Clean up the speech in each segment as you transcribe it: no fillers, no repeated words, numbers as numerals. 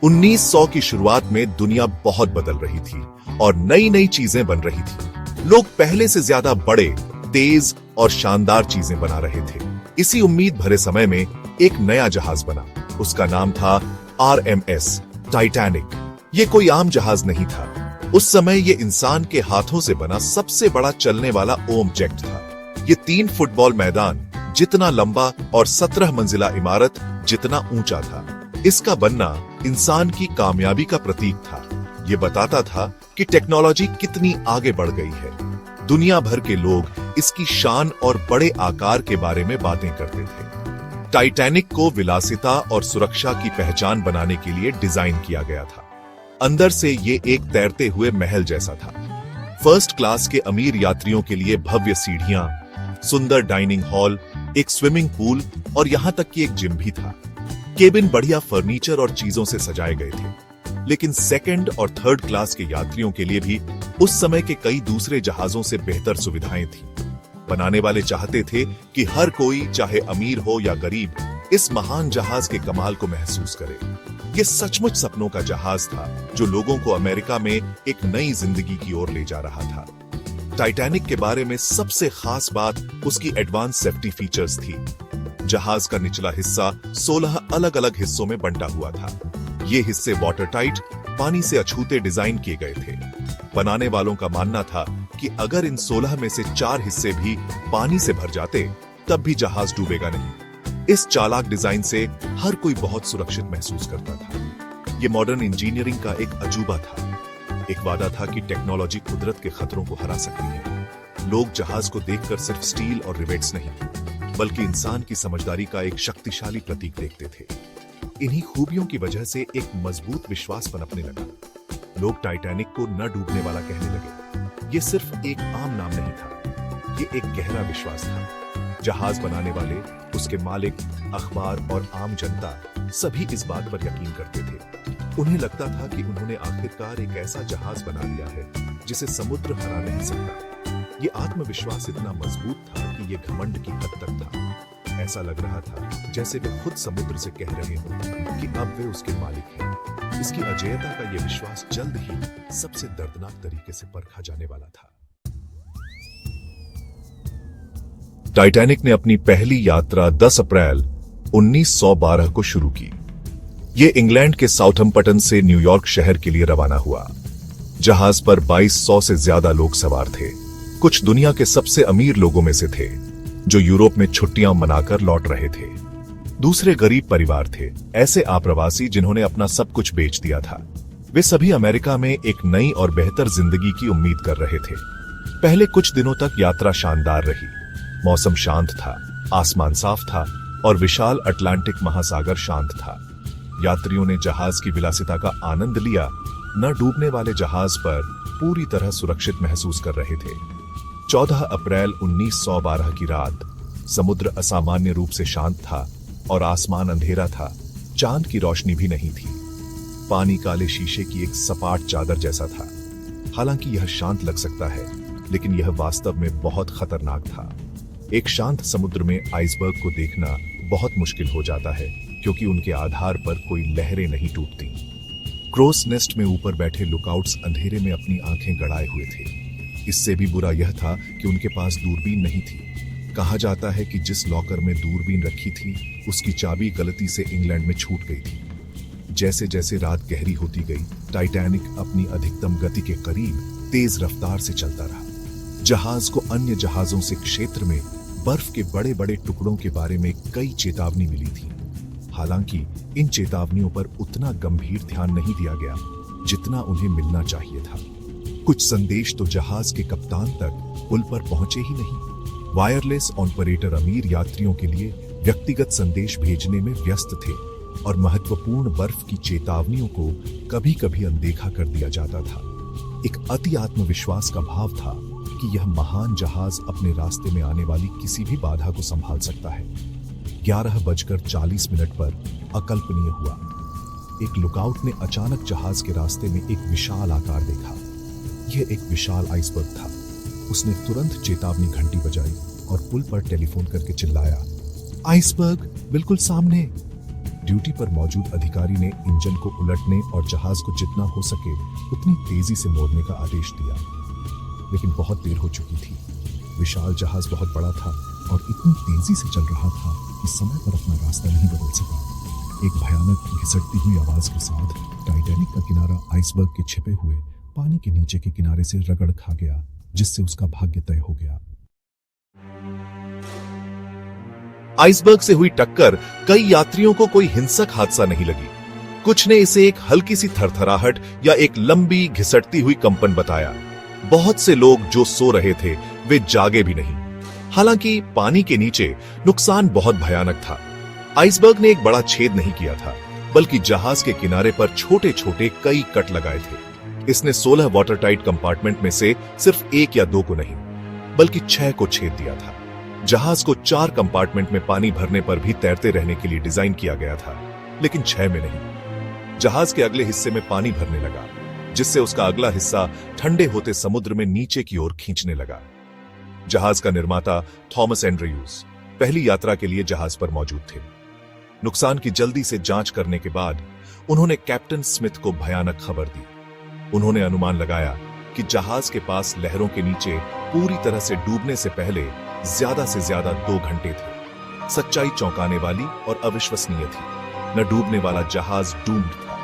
1900 की शुरुआत में दुनिया बहुत बदल रही थी और नई नई चीजें बन रही थी। लोग पहले से ज्यादा बड़े, तेज और शानदार चीजें बना रहे थे। इसी उम्मीद भरे समय में एक नया जहाज बना। उसका नाम था RMS टाइटैनिक। ये कोई आम जहाज नहीं था। उस समय ये इंसान के हाथों से बना सबसे बड़ा चलने वाला ऑब्जेक्ट था। ये 3 फुटबॉल मैदान जितना लंबा और 17 मंजिला इमारत जितना ऊंचा था। इसका बनना इंसान की कामयाबी का प्रतीक था। ये बताता था कि टेक्नोलॉजी कितनी आगे बढ़ गई है। दुनिया भर के लोग इसकी शान और बड़े आकार के बारे में बातें करते थे। टाइटैनिक को विलासिता और सुरक्षा की पहचान बनाने के लिए डिजाइन किया गया था। अंदर से ये एक तैरते हुए महल जैसा था। फर्स्ट क्लास के अमीर यात्रियों के लिए भव्य सीढ़ियां, सुंदर डाइनिंग हॉल, एक स्विमिंग पूल और यहां तक कि एक जिम भी था। केबिन बढ़िया फर्नीचर और चीजों से सजाए गए थे। लेकिन सेकंड और थर्ड क्लास के यात्रियों के लिए भी उस समय के कई दूसरे जहाजों से बेहतर सुविधाएं थी। बनाने वाले चाहते थे कि हर कोई, चाहे अमीर हो या गरीब, इस महान जहाज के कमाल को महसूस करे। ये सचमुच सपनों का जहाज था जो लोगों को अमेरिका में एक नई जिंदगी की ओर ले जा रहा था। टाइटैनिक के बारे में सबसे खास बात उसकी एडवांस सेफ्टी फीचर्स थी। जहाज का निचला हिस्सा 16 अलग अलग हिस्सों में बंटा हुआ था। ये हिस्से वाटर टाइट, पानी से अछूते डिजाइन किए गए थे। बनाने वालों का मानना था कि अगर इन 16 में से 4 हिस्से भी पानी से भर जाते तब भी जहाज डूबेगा नहीं। इस चालाक डिजाइन से हर कोई बहुत सुरक्षित महसूस करता था। ये मॉडर्न इंजीनियरिंग का एक अजूबा था। एक वादा था कि टेक्नोलॉजी कुदरत के खतरों को हरा सकती है। लोग जहाज को देखकर सिर्फ स्टील और रिवेट्स नहीं, बल्कि इंसान की समझदारी का एक शक्तिशाली प्रतीक देखते थे। इन्हीं खूबियों की वजह से एक मजबूत विश्वास पनपने लगा। लोग टाइटैनिक को न डूबने वाला कहने लगे। ये सिर्फ एक आम नाम नहीं था, ये एक गहरा विश्वास था। जहाज बनाने वाले, उसके मालिक, अखबार और आम जनता सभी इस बात पर यकीन करते थे। उन्हें लगता था कि उन्होंने आखिरकार एक ऐसा जहाज बना लिया है जिसे समुद्र हरा नहीं सकता। ये आत्मविश्वास इतना मजबूत था कि ये घमंड की हद तक था। ऐसा लग रहा था जैसे वे खुद समुद्र से कह रहे हों कि अब वे उसके मालिक हैं। इसकी अजेयता का यह विश्वास जल्द ही सबसे दर्दनाक तरीके से परखा जाने वाला था। टाइटैनिक ने अपनी पहली यात्रा 10 अप्रैल 1912 को शुरू की। ये इंग्लैंड के साउथम्पटन से न्यूयॉर्क शहर के लिए रवाना हुआ। जहाज पर 2200 से ज्यादा लोग सवार थे। कुछ दुनिया के सबसे अमीर लोगों में से थे, जो यूरोप में छुट्टियां मनाकर लौट रहे थे। दूसरे गरीब परिवार थे, ऐसे आप्रवासी जिन्होंने अपना सब कुछ बेच दिया था। वे सभी अमेरिका में एक नई और बेहतर जिंदगी की उम्मीद कर रहे थे। पहले कुछ दिनों तक यात्रा शानदार रही। मौसम शांत था, आसमान साफ था और विशाल अटलांटिक महासागर शांत था। यात्रियों ने जहाज की विलासिता का आनंद लिया। न डूबने वाले जहाज पर पूरी तरह सुरक्षित महसूस कर रहे थे। 14 अप्रैल 1912 की रात समुद्र असामान्य रूप से शांत था और आसमान अंधेरा था। चांद की रोशनी भी नहीं थी। पानी काले शीशे की एक सपाट चादर जैसा था। हालांकि यह शांत लग सकता है, लेकिन यह वास्तव में बहुत खतरनाक था। एक शांत समुद्र में आइसबर्ग को देखना बहुत मुश्किल हो जाता है, क्योंकि उनके आधार पर कोई लहरें नहीं टूटती। क्रोस नेस्ट में ऊपर बैठे लुकआउट्स अंधेरे में अपनी आंखें गड़ाए हुए थे। इससे भी बुरा यह था कि उनके पास दूरबीन नहीं थी। कहा जाता है कि जिस लॉकर में दूरबीन रखी थी, उसकी चाबी गलती से इंग्लैंड में छूट गई थी। जैसे जैसे रात गहरी होती गई, टाइटैनिक अपनी अधिकतम गति के करीब तेज रफ्तार से चलता रहा। जहाज को अन्य जहाजों से क्षेत्र में बर्फ के बड़े बड़े टुकड़ों के बारे में कई चेतावनी मिली थी। हालांकि इन चेतावनियों पर उतना गंभीर ध्यान नहीं दिया गया जितना उन्हें मिलना चाहिए था। कुछ संदेश तो जहाज के कप्तान तक पुल पर पहुंचे ही नहीं। वायरलेस ऑपरेटर अमीर यात्रियों के लिए व्यक्तिगत संदेश भेजने में व्यस्त थे और महत्वपूर्ण बर्फ की चेतावनियों को कभी-कभी अनदेखा कर दिया जाता था। एक अति आत्मविश्वास का भाव था कि यह महान जहाज अपने रास्ते में आने वाली किसी भी बाधा को संभाल सकता है। 11:40 पर अकल्पनीय हुआ। एक लुकआउट ने अचानक जहाज के रास्ते में एक विशाल आकार देखा। यह एक विशाल आइसबर्ग था। उसने तुरंत चेतावनी घंटी बजाई और पुल पर टेलीफोन करके चिल्लाया, आइसबर्ग बिल्कुल सामने। ड्यूटी पर मौजूद अधिकारी ने इंजन को उलटने और जहाज को जितना हो सके उतनी तेजी से मोड़ने का आदेश दिया, लेकिन बहुत देर हो चुकी थी। विशाल जहाज बहुत बड़ा था और इतनी तेजी से चल रहा था कि समय पर अपना रास्ता नहीं बदल सका। एक भयानक घिसटती हुई आवाज के साथ टाइटैनिक का किनारा आइसबर्ग के छिपे हुए पानी के नीचे के किनारे से रगड़ खा गया, जिससे उसका भाग्य तय हो गया। आइसबर्ग से हुई टक्कर कई यात्रियों को कोई हिंसक हादसा नहीं लगी। कुछ ने इसे एक हल्की सी थरथराहट या एक लंबी घिसटती हुई कंपन बताया। बहुत से लोग जो सो रहे थे वे जागे भी नहीं। हालांकि पानी के नीचे नुकसान बहुत भयानक था। आइसबर्ग ने एक बड़ा छेद नहीं किया था, बल्कि जहाज के किनारे पर छोटे छोटे कई कट लगाए थे। इसने 16 वाटर टाइट कंपार्टमेंट में से सिर्फ 1 या 2 को नहीं, बल्कि 6 को छेद दिया था। जहाज को 4 कंपार्टमेंट में पानी भरने पर भी तैरते रहने के लिए डिजाइन किया गया था, लेकिन 6 में नहीं। जहाज के अगले हिस्से में पानी भरने लगा, जिससे उसका अगला हिस्सा ठंडे होते समुद्र में नीचे की ओर खींचने लगा। जहाज का निर्माता थॉमस एंड्रयूज पहली यात्रा के लिए जहाज पर मौजूद थे। नुकसान की जल्दी से जांच करने के बाद उन्होंने कैप्टन स्मिथ को भयानक खबर दी। उन्होंने अनुमान लगाया कि जहाज के पास लहरों के नीचे पूरी तरह से डूबने से पहले ज्यादा से ज्यादा 2 घंटे थे। सच्चाई चौंकाने वाली और अविश्वसनीय थी। न डूबने वाला जहाज डूम्ड था।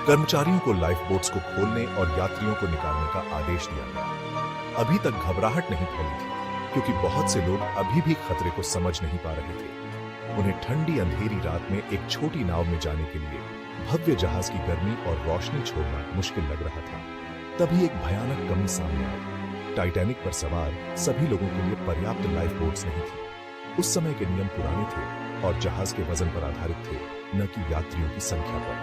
कर्मचारियों को लाइफ बोट्स को खोलने और यात्रियों को निकालने का आदेश दिया गया। अभी तक घबराहट नहीं फैली थी, क्योंकि बहुत से लोग अभी भी खतरे को समझ नहीं पा रहे थे। उन्हें ठंडी अंधेरी रात में एक छोटी नाव में जाने के लिए भव्य जहाज की गर्मी और रोशनी छोड़ना मुश्किल लग रहा था। तभी एक भयानक कमी सामने आई। टाइटैनिक पर सवार सभी लोगों के लिए पर्याप्त लाइफ बोट्स नहीं थी। उस समय के नियम पुराने थे और जहाज के वजन पर आधारित थे, न कि यात्रियों की संख्या पर।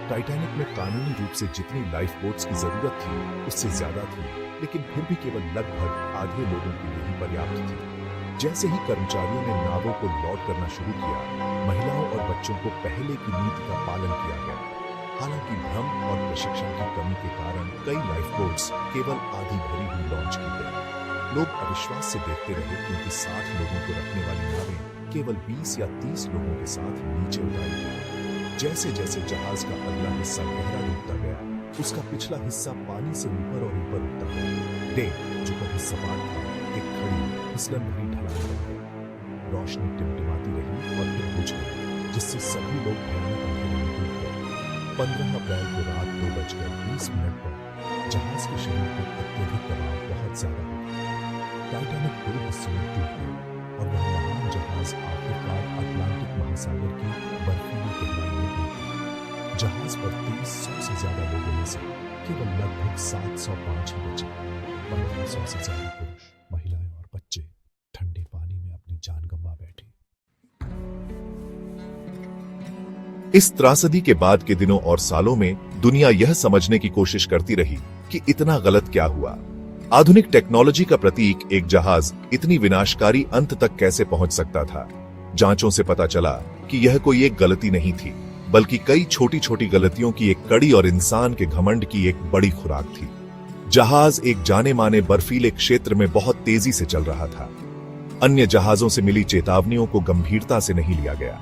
टाइटैनिक में कानूनी रूप से जितनी लाइफ बोट्स की जरूरत थी उससे ज्यादा थी, लेकिन फिर भी केवल लगभग आधे लोगों के लिए ही पर्याप्त थी। जैसे ही कर्मचारियों ने नावों को लोड करना शुरू किया, महिलाओं और बच्चों को पहले की नीति का पालन किया गया। हालांकि भ्रम और प्रशिक्षण की कमी के कारण कई लाइफ बोट्स केवल आधी भरी हुई लॉन्च की गई। लोग अविश्वास से देखते रहे, क्योंकि 60 लोगों को रखने वाली नावें केवल 20 या 30 लोगों के साथ नीचे उतारी गई। जैसे जैसे जहाज का अगला हिस्सा गहरा डूबता गया, उसका पिछला हिस्सा पानी से ऊपर और ऊपर उठता गया। डेक, जो कभी सपाट था, एक खड़ी फिसलन भरी ढलान बन गई। रोशनी टिमटिमाती रही और फिर बुझ गई, जिससे सभी लोग भयानक अंधेरे में डूब गए। 15 अप्रैल को रात 2:20 पर जहाज के शरीर पर अत्यधिक दबाव बहुत ज्यादा हो गया। टाइटैनिक 2 हिस्सों में टूट गया और वह महान जहाज आखिरकार अटलांटिक महासागर की बर्फीली गहराई में डूब गया। जहाज पर 2300 से ज्यादा लोगों में से केवल लगभग 705 ही बचे। 1500 से ज्यादा पुरुष, महिलाएं और बच्चे ठंडे पानी में अपनी जान गंवा बैठे। इस त्रासदी के बाद के दिनों और सालों में दुनिया यह समझने की कोशिश करती रही कि इतना गलत क्या हुआ। आधुनिक टेक्नोलॉजी का प्रतीक एक जहाज इतनी विनाशकारी अंत तक कैसे पहुंच सकता था। जांचों से पता चला कि यह कोई एक गलती नहीं थी, बल्कि कई छोटी छोटी गलतियों की एक कड़ी और इंसान के घमंड की एक बड़ी खुराक थी। जहाज एक जाने माने बर्फीले क्षेत्र में बहुत तेजी से चल रहा था। अन्य जहाजों से मिली चेतावनियों को गंभीरता से नहीं लिया गया।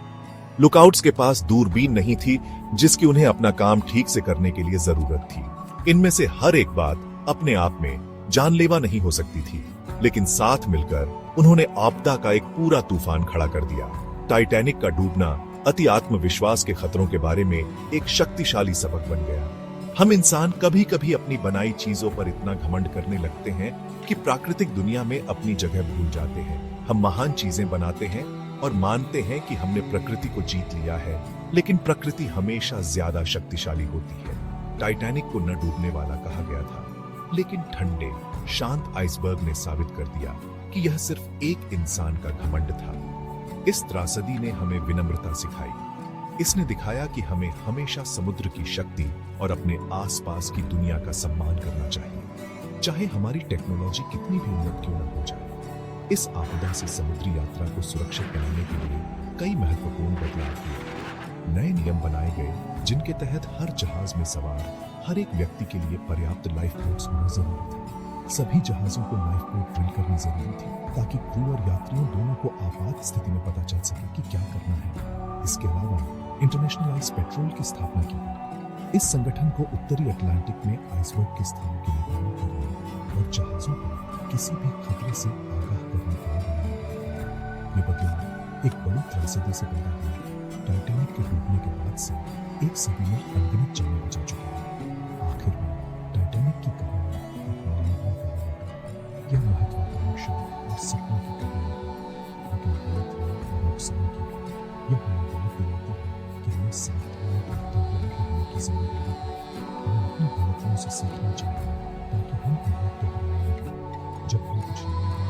लुकआउट्स के पास दूरबीन नहीं थी, जिसकी उन्हें अपना काम ठीक से करने के लिए जरूरत थी। इनमें से हर एक बात अपने आप में जानलेवा नहीं हो सकती थी, लेकिन साथ मिलकर उन्होंने आपदा का एक पूरा तूफान खड़ा कर दिया। टाइटैनिक का डूबना अति आत्मविश्वास के खतरों के बारे में एक शक्तिशाली सबक बन गया। हम इंसान कभी कभी अपनी बनाई चीजों पर इतना घमंड करने लगते हैं कि प्राकृतिक दुनिया में अपनी जगह भूल जाते हैं। हम महान चीजें बनाते हैं और मानते हैं कि हमने प्रकृति को जीत लिया है, लेकिन प्रकृति हमेशा ज्यादा शक्तिशाली होती है। टाइटैनिक को न डूबने वाला कहा गया था, लेकिन ठंडे शांत आइसबर्ग ने साबित कर दिया कि यह सिर्फ एक इंसान का घमंड था। इस त्रासदी ने हमें विनम्रता सिखाई। इसने दिखाया कि हमें हमेशा समुद्र की शक्ति और अपने आसपास की दुनिया का सम्मान करना चाहिए, चाहे हमारी टेक्नोलॉजी कितनी भी उन्नत क्यों न हो जाए। इस आपदा से समुद्री यात्रा को सुरक्षित बनाने के लिए कई महत्वपूर्ण बदलाव किए। नए नियम बनाए गए, जिनके तहत हर जहाज में सवार हर एक व्यक्ति के लिए पर्याप्त लाइफ बोट्स होना जरूरी था। सभी जहाजों को लाइफ बोट ड्रिल करनी जरूरी थी, ताकि क्रू और यात्रियों दोनों को आपात स्थिति में पता चल सके कि क्या करना है। इसके अलावा इंटरनेशनल आइस पेट्रोल की स्थापना की गई। इस संगठन को उत्तरी अटलांटिक में आइसबर्ग के स्थान के निगरानी करने और जहाजों को किसी भी खतरे से आगाह करने के लिए बनाया गया। ये बदलाव एक बड़ी त्रासदी से पैदा हुआ। टाइटैनिक के डूबने के बाद से एक सदी में अनगिनत जानें बचा चुकी हैं। आखिर में टाइटैनिक की कहानी एक मानवीय कहानी है। यह महत्वाकांक्षा और सपने की कहानी है, लेकिन गलत है और नुकसान की है। यह हमें याद दिलाती है कि हमें सावधान और तैयार रहने की जिम्मेदारी है। हमें अपनी गलतियों से सीखना चाहिए ताकि हम उन्हें दोहराए नहीं। जब हम कुछ नया